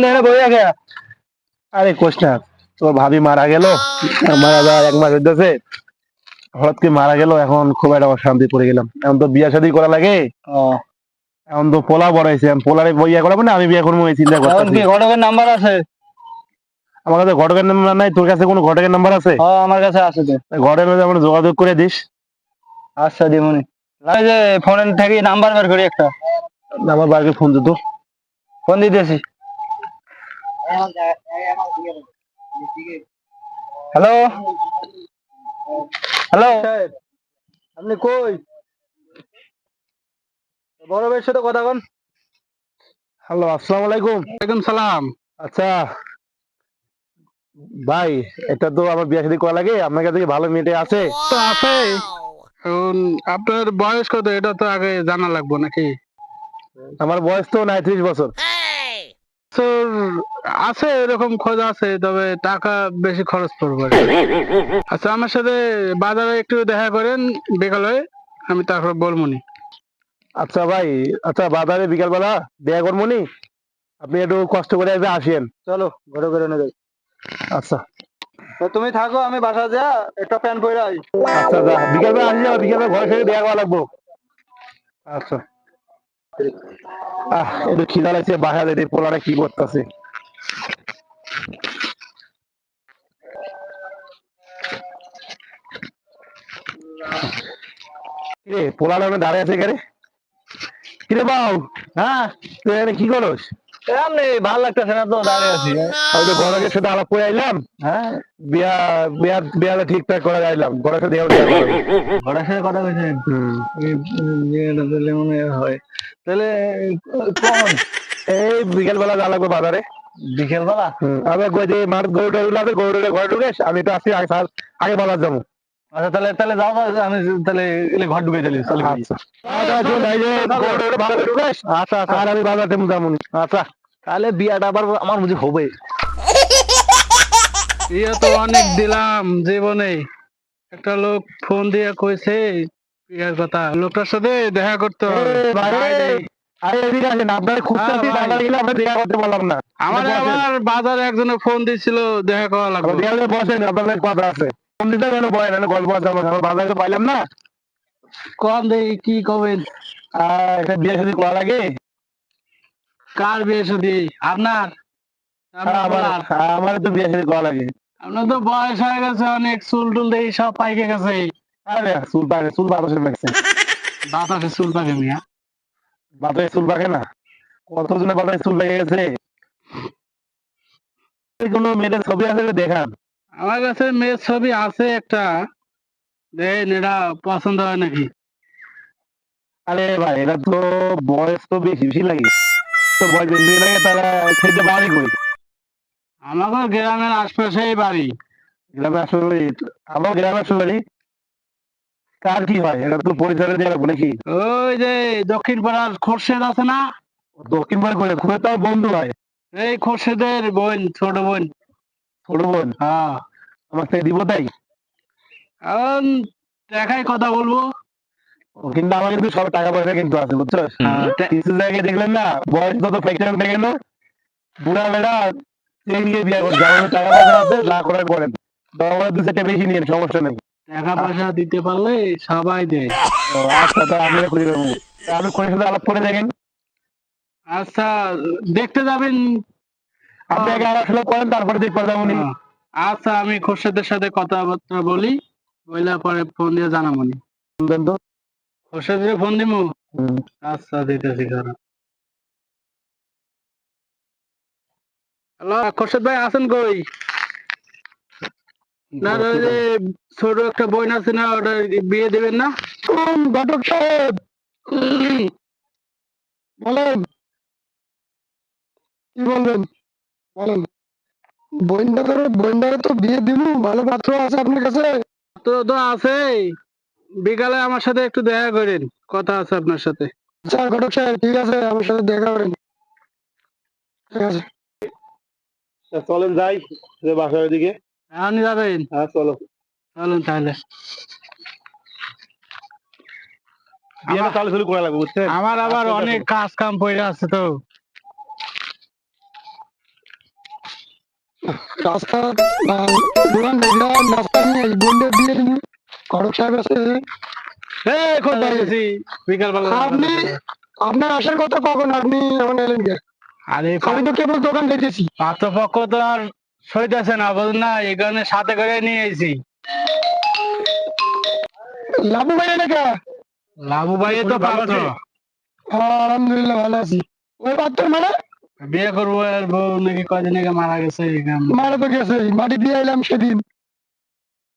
দেয় না বই আগে। আরে কোশ না, তোর ভাবি মারা গেল, মারা যাওয়ার 1 মাস হইতেছে। হঠাৎ করে মারা গেল, এখন খুব একটা অশান্তি পড়ে গেলাম। এখন তো বিয়া শাদী করা লাগে। ও এখন তো পোলা বড় হয়েছে, পোলারে বিয়ে করাবো না আমি বিয়ে করবো এই চিন্তা এখন করতেছি। কি ঘটকের নাম্বার আছে? আমার কাছে ঘটকের নাম্বার নাই, তোর কাছে কোনো ঘটকের নাম্বার আছে? হ্যাঁ আমার কাছে আছে তো। ঘরের মধ্যে আমার যোগাযোগ করে দিস। আচ্ছা দিমুনি। এই যে ফোনের থেকে নাম্বার বের করি একটা। আমার বাড়িতে ফোন দিত। ফোন দিতেছি। হ্যালো হ্যালো, আপনি কই? বড় ভাইয়ের সাথে কথা বল। হ্যালো, আসসালামু আলাইকুম। ওয়ালাইকুম সালাম। আচ্ছা ভাই, এটা তো আমার বিয়ে শাদী করা লাগে, আপনার কাছে কি ভালো মেয়েটে আছে? তো আছে। এখন আপনার বয়স কত এটা তো আগে জানা লাগবে নাকি? আমার বয়স তো 39 বছর। তোর আছে এরকম খোঁজ আছে, তবে টাকা বেশি খরচ পড়বে। আচ্ছা আমার সাথে বাজারে একটু দেখা করেন বিকালে, আমি তারপর বলবনি। আচ্ছা ভাই, আচ্ছা বাজারে বিকাল বেলা দেখা করবো নি, আপনি একটু কষ্ট করে একবার আসেন। চলো ঘরে করে নিয়ে যাই। আচ্ছা তো তুমি থাকো, আমি বাসা যা একটা প্যান্ট পরে আই। আচ্ছা, যা বিকাল বেলা আসি, যাবো বিকাল বেলা ঘরের সাথে দেখা করা লাগবো। আচ্ছা। একটু খিদা লাগছে, বাসা যেতে পোলাটা কি করতেছে। কিরে পোলাটা ওখানে দাঁড়িয়ে আছে কেরে? কিরে বাউ, হ্যাঁ তুই এখানে কি করস? এমনি ভালো লাগতেছে না তো, দাঁড়িয়ে আছি। আমি তো ঘরের সাথে আলাপ করে আইলাম। হ্যাঁ বিয়া বিয়া বিয়াটা ঠিকঠাক করে আইলাম, ঘরের সাথে দেখা করা লাগবে। ঘরের সাথে কথা কইছেন? হুম। বিয়েটা দিলে মনে হয় তাহলে কখন? এই বিকেল বেলা যা লাগবে বাজারে। বিকেল বেলা? আমি কই যে মাঠ গরু টরু লাগবে, গরু টরু ঘরে ঢুকে আমি তো আসি আগে আগে বাজার যাবো। আচ্ছা তাহলে তাহলে যাও যাও, আমি তাহলে এলে ঘর ঢুকে চলি চলে যাই। আচ্ছা আচ্ছা, এই যে গরু টরু ভালো করে ঢুকাস। আচ্ছা আচ্ছা, আর আমি বাজার থেকে যাবো। আচ্ছা তাহলে বিয়াটা আবার আমার বুঝি হবে। ইয়ে তো অনেক দিলাম জীবনে। একটা লোক ফোন দিয়ে কইছে বিয়ার কথা, লোকটার সাথে দেখা করতে হবে। আরে এদিকে আসেন, আপনার খুঁজতেছি, ভাই। বাজারে গেলে আমরা দেখা করতে পারলাম না। আমার বাজারে একজনে ফোন দিছিল, দেখা করা লাগবে। বিয়ালে বসেন, আপনাদের কথা আছে। ফোন দিতে কেন বলেন, গল্প আছে আমার বাজারে তো পাইলাম না। কম দেই কি কবেন? একটা বিয়ে শাদী করা লাগে। কার বিয়ে শাদী? আপনার? আমার তো বিয়ে শাদী করা লাগে। আপনার তো বয়স হয়ে গেছে অনেক, চুল টুল দেখি সব পাইকে গেছে। আরে চুল পাকে, চুল বাতাসে লাগছে। বাতাসে চুল পাকে মিয়া? বাতাসে চুল পাকে না, কতজনের বাতাসে চুল পেকে গেছে। কোনো মেয়েদের ছবি আছে দেখান। আমার কাছে মেয়ের ছবি আছে একটা, দেখেন এটা পছন্দ হয় নাকি। আরে ভাই, এটা তো বয়স তো বেশি বেশি লাগে, তো বয়স বেশি লাগে, তারা খেতে পারে কই? আমাদের গ্রামের আশপাশেই বাড়ি। গ্রামে আসলে, আমার গ্রামে আসলে কার কি হয় এটা তো পরিচয় দিয়ে রাখবো নাকি? ওই যে দক্ষিণ পাড়ার খোরশেদ আছে না? দক্ষিণ পাড়ে করে খুবই তো বন্ধু হয়। এই খোরশেদের বোন, ছোট বোন। ছোট বোন হ্যাঁ, আমার থেকে দিব তাই? এখন দেখাই কথা বলবো। ও কিন্তু আমার কিন্তু সব টাকা পয়সা কিন্তু আছে, বুঝছো? কিছু জায়গায় দেখলেন না, বয়স যত ফ্যাক্টর থাকে না, বুড়া বেড়া নিয়ে বিয়ে করছে। আমাদের টাকা পয়সা আছে, যা করার করেন, দরকার 2-4টা বেশি নিন, সমস্যা নেই। টাকা পয়সা দিতে পারলে সবাই দেয়। ও আচ্ছা, তো আপনি খুঁজে দেবো, আপনি খোঁজের সাথে আলাপ করে দেখেন। আচ্ছা দেখতে যাবেন? আপনি আগে আলাপ সালাপ করেন, তারপরে দেখতে যাবো নি। আচ্ছা আমি খোরশেদের সাথে কথাবার্তা বলি, বইলা পরে ফোন দিয়ে জানাবো নি। বলবেন তো। খোরশেদের ফোন দিমু। হুম। আচ্ছা দিতেছি কারণ। হ্যালো খোরশেদ ভাই, আছেন কই? না ওই যে ছোট একটা বোন আছে না, ওটা বিয়ে দেবেন না? ঘটক সাহেব বলেন, কি বলবেন বলেন। বইন্দারে তো বিয়ে দিব, ভালো পাত্র আছে আপনার কাছে? তো তো আছে, বিকালে আমার সাথে একটু দেখা করেন, কথা আছে আপনার সাথে। আচ্ছা ঘটক সাহেব, ঠিক আছে, আমার সাথে দেখা করেন, ঠিক আছে। চলেন যাই যে বাসার দিকে। এখনই যাবেন? হ্যাঁ চলো। চলুন তাহলে। বিয়েটা চালু শুরু করা লাগবে, বুঝছেন? আমার আবার অনেক কাজ কাম পড়ে আছে তো। রাস্তা দোকান দেখলাম রাস্তা নিয়ে বোনদের দিয়ে দিন খড়ক সাহেব আছে কোথায় গেছি বিকালবেলা? আপনি আপনার আসার কথা কখন আপনি এখন এলেন কে আরে আমি তো কেবল দোকান দেখেছি পাত্রপক্ষ তো আর সইতেছে না, বুঝলেন না, এই কারণে সাথে করে নিয়ে এসেছি। লাভু ভাই নাকি লাভু ভাই তো পাত্র, আলহামদুলিল্লাহ ভালো আছি ওই পাত্র মানে বিয়ে করবো আর বউ নাকি কয়দিন আগে মারা গেছে এই কারণে। মারা তো গেছে মাটি দিয়ে এলাম সেদিন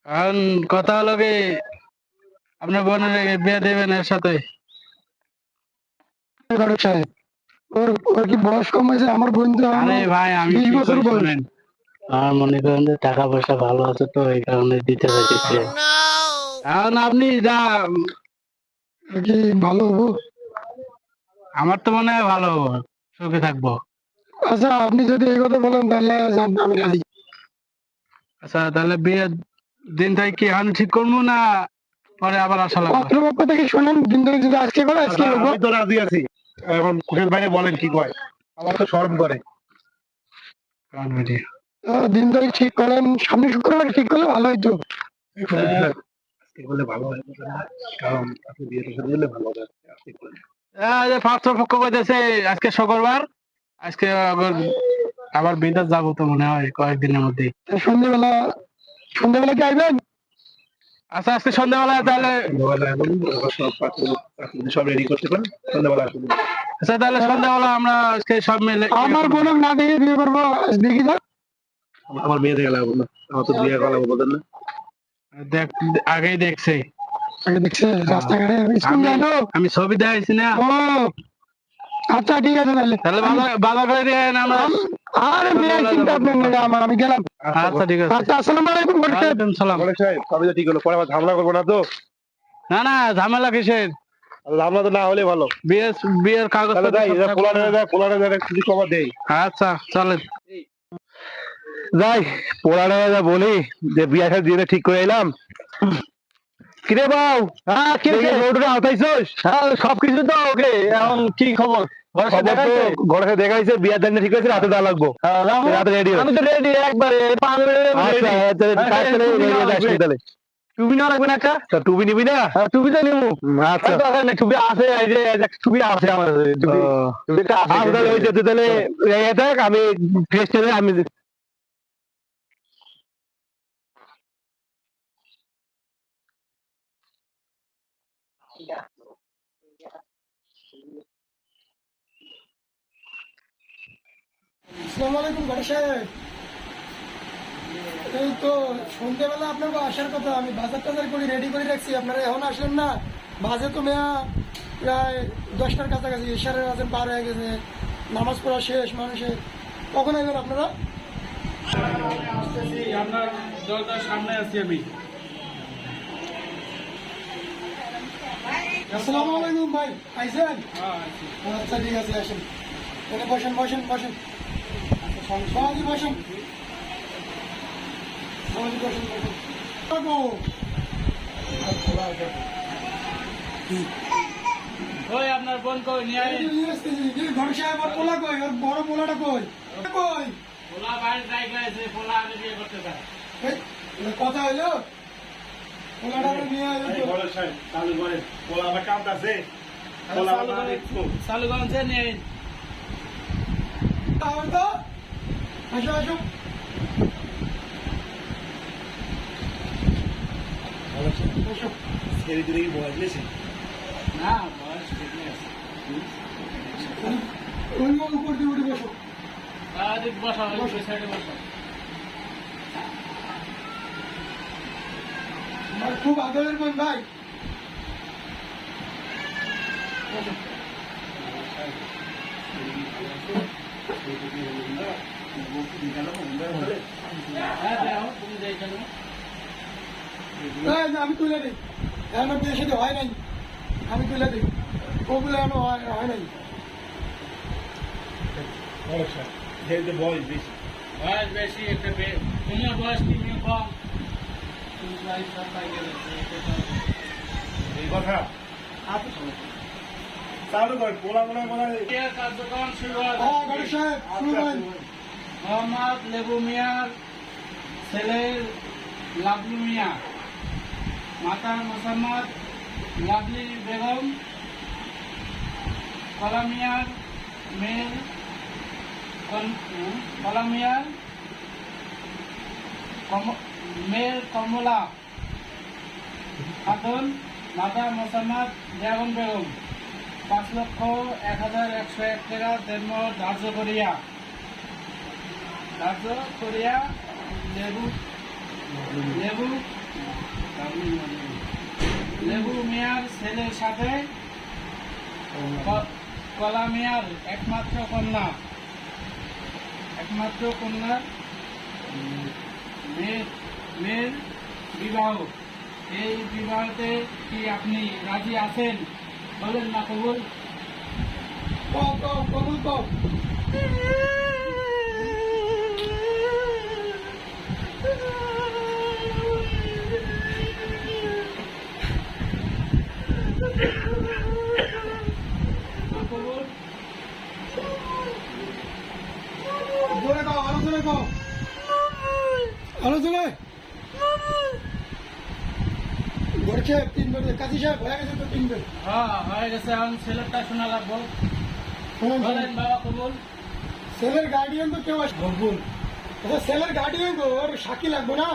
এখন কথা হলো কি, আপনার বোনের বিয়ে দেবেন এর সাথে? খড়ক সাহেব ওর ওর কি বয়স কম হয়েছে আমার বোন তো আরে ভাই আমি 20 কি বছর করি বয়স। শুনেন, আমার মনে করেন যে টাকা পয়সা ভালো আছে তো এই কারণে দিতে চাইতেছে। এখন আপনি যা, কি ভালো হবো আমার তো মনে হয় ভালো হবো, সুখে থাকবো। আচ্ছা আপনি যদি এই কথা বলেন তাহলে যান আমি রাজি আচ্ছা তাহলে বিয়ের দিনটাই কি এখন ঠিক করবো না পরে আবার আসা লাগবে? পাত্রপক্ষ থেকে শোনেন কিন্তু যদি আজকে করে আজকে লোক আমি তো রাজি আছি, এখন কুশেল ভাই বলেন কি কয়, আমার তো শরম করে। দিন তারিখ ঠিক করেন সামনে শুক্রবার ঠিক করলে ভালো হইতো আজকে বলে ভালো হয় না, কারণ আপনি বিয়েটা করে দিলে ভালো হবে। আজকে বলেন। পাত্রপক্ষ কইতেছে আজকে শুক্রবার, আজকে আবার বিদেশ যাবো তো মনে হয় কয়েকদিনের মধ্যেই। সন্ধ্যেবেলা সন্ধ্যেবেলা কি আইবেন আচ্ছা আজকে সন্ধ্যাবেলা তাহলে, সন্ধ্যাবেলা এখন সব পাত্র সব রেডি করতে পারেন, সন্ধ্যাবেলা আসুন। আচ্ছা তাহলে সন্ধ্যাবেলা আমরা আজকে সব মিলে আমার বোন না দেখে বিয়ে করবো দেখি যাক আমার বিয়ে দেখে লাগবো না, আমার তো বিয়ে করা বলেন না। দেখ, আগেই দেখছে, আগে দেখছে রাস্তাঘাটে স্কুল যায় তো আমি ছবি দেখাইছি না। ও আচ্ছা ঠিক আছে তাহলে তাহলে বাধা করে দেন আমরা। আরে মেয়ে চিন্তা আপনার নেই আমার আমি গেলাম আচ্ছা ঠিক আছে। আচ্ছা আসসালামু আলাইকুম খড়ক সাহেব। ওয়ালাইকুম সালাম। বলে সাহেব সবই তো ঠিক হলো, পরে আবার ঝামেলা করবো না তো? না না ঝামেলা কিসের, ঝামেলা তো না হলে ভালো। বিয়ের কাগজ তাহলে তাই পোলারে কিছু খবর দেই। আচ্ছা চলেন। যাই পোলারে বলি যে বিয়ে দিয়ে ঠিক করে এলাম। কিরে বাউ, হ্যাঁ কি হয়েছে? ওটা আওতাইছস? হ্যাঁ সবকিছু তো ওকে এখন কি খবর ঘরে খবর তো ঘরে দেখাইছে, বিয়ের দিন ঠিক হয়েছে, রাতে দেওয়া লাগবো। রাতে রেডি আমি তো রেডি একবারে 5 মিনিট টুপি না লাগবে না একটা টুপি নিবি না? টুপি তো নিবো আচ্ছা দরকার নেই টুপি আছে এই যে টুপি আছে আমার কাছে, টুপিটা আছে তাহলে ওই যে তাহলে দেখ আমি ফ্রেশ আমি আসসালামু আলাইকুম খড়ক সাহেব। এই তো সন্ধ্যেবেলা আপনার আসার কথা, আমি বাজার টাজার করে রেডি করে রাখছি, আপনারা এখন আসলেন না। বাজে তো মেয়া প্রায় 10টার কাছাকাছি, ইশারের আজান পার হয়ে গেছে, নামাজ পড়া শেষ মানুষের, কখন আসবেন আপনারা? আপনার দরজার সামনে আছি আমি। আসসালামু আলাইকুম ভাই, আইছেন? আচ্ছা ঠিক আছে আসেন, এখানে বসেন বসেন বসেন সহজে বসেন সহজে বসেন বসেন ওই আপনার বোন কই নিয়ে আই। ঘর সাহেব আর পোলা কই, আর বড় পোলাটা কই কই পোলা বাইরে জায়গা আছে, পোলা আগে বিয়ে করতে চায়। এই, এটা কথা হইলো পোলাটা নিয়ে আইলো তো। চালুগঞ্জে নেই। তাহলে তো আসো আসো আসো। না বয়স ঠিক আছে। ওই উপর দিয়ে উঠে বসো। বসা ওই সাইডে বসা। আমার খুব আদরের বোন ভাই। বসো। এই যে আমি তুলে দিই, এখনো বিয়ে সাথে হয় নাই, আমি তুলে দিই, ওগুলো এখনো হয় নাই। বয়স বেশি, একটা তোমার বয়স কি কম। চালু করেন, পোলা কার্যক্রম শুরু হয়। হ্যাঁ, ঘরে সাহেব, শুরু করেন। মোহাম্মদ লেবু মিয়ার ছেলে লাভলু মিয়া, মাতা মোসাম্মদ লাভলি বেগম, কলা মিয়ার মেয়ের কলা মিয়ার মেয়ের কমলা খাতুন, মাতা মোসাম্মদ জাগন বেগম, 5,01,101 টাকা জন্ম ধার্য করিয়া লেবু লেবু লেবু মিয়ার ছেলের সাথে কলা মিয়ার একমাত্র কন্যার মেয়ের বিবাহ। এই বিবাহতে কি আপনি রাজি আছেন? বলেন না কবুল? কবুল কও। কবুল? জোরে কও, আরো জোরে কও, আরো জোরে। ঘরছে 3 বার কাজী সাহেব হয়ে গেছে তো 3 বার। হ্যাঁ হয়ে গেছে, এখন ছেলেরটা শোনা লাগবো। বলেন বাবা কবুল? ছেলের গার্ডিয়ান তো কেউ আসবে। কবুল। আচ্ছা ছেলের গার্ডিয়ান তো ওর সাক্ষী লাগবে না?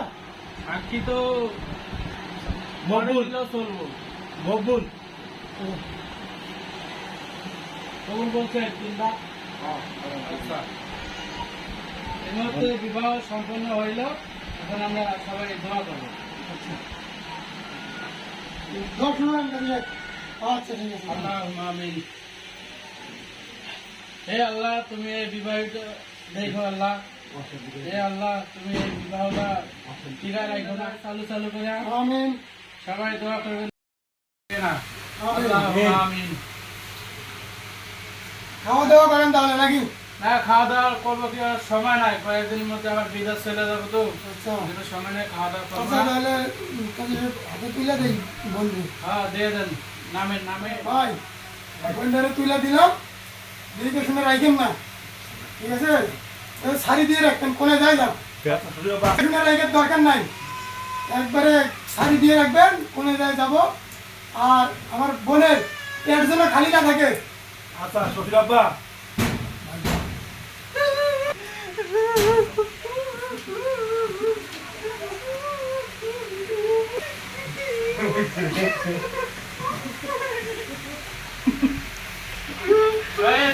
সাক্ষী তো কবুল চলবো। কবুল কবুল বলছে কিংবা আচ্ছা। এই মুহূর্তে বিবাহ সম্পন্ন হইল, এখন আমরা সবাই দোয়া করবো। দশ শুনলাম কাজী সাহেব। আচ্ছা ঠিক আছে। আল্লাহুম্মা আমিন। হে আল্লাহ, তুমি এই বিবাহিত দেখো আল্লাহ। হে আল্লাহ, তুমি এই বিবাহটা টিকা রাখো না, চালু করে আমিন। সবাই দোয়া করবেন না। আমিন। আল্লাহুম্মা আমিন। খাওয়া দাওয়া করেন তাহলে নাকি? না খাওয়া দাওয়া করবো কি, আর সময় নাই, কয়েকদিনের মধ্যে আবার বিদেশ চলে যাবো তো, আচ্ছা কিন্তু সময় নেই, খাওয়া দাওয়া করবো আচ্ছা না। তাহলে কাজী সাহেব হাতে তুলে দেই বলবো। হ্যাঁ দিয়ে দেন, নামে ভাই এখন ধরে তুলে দিলাম, দিদিকে শুনে রাখেন না, ঠিক আছে? শাড়ি দিয়ে রাখতেন, কোনে যাই যাও, শুনে রাখার দরকার নাই, একবারে শাড়ি দিয়ে রাখবেন, কোনে যাই যাব। আর আমার বোনের পেট যেন খালি না থাকে। আচ্ছা শফির আব্বা,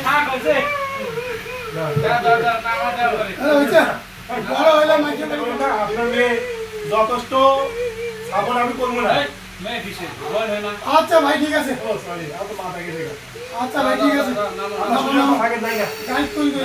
থাক হয়েছে, হয়েছে বড় হইলে মাইকে আপনার মেয়ে যথেষ্ট সাপোর্ট আমি করবো না। মেয়ে কিসের বল হয় না। আচ্ছা ভাই ঠিক আছে। ও সরি, আপনার মাথা গেছে। আচ্ছা ভাই ঠিক আছে। আগে জায়গা গাইড তুলবে।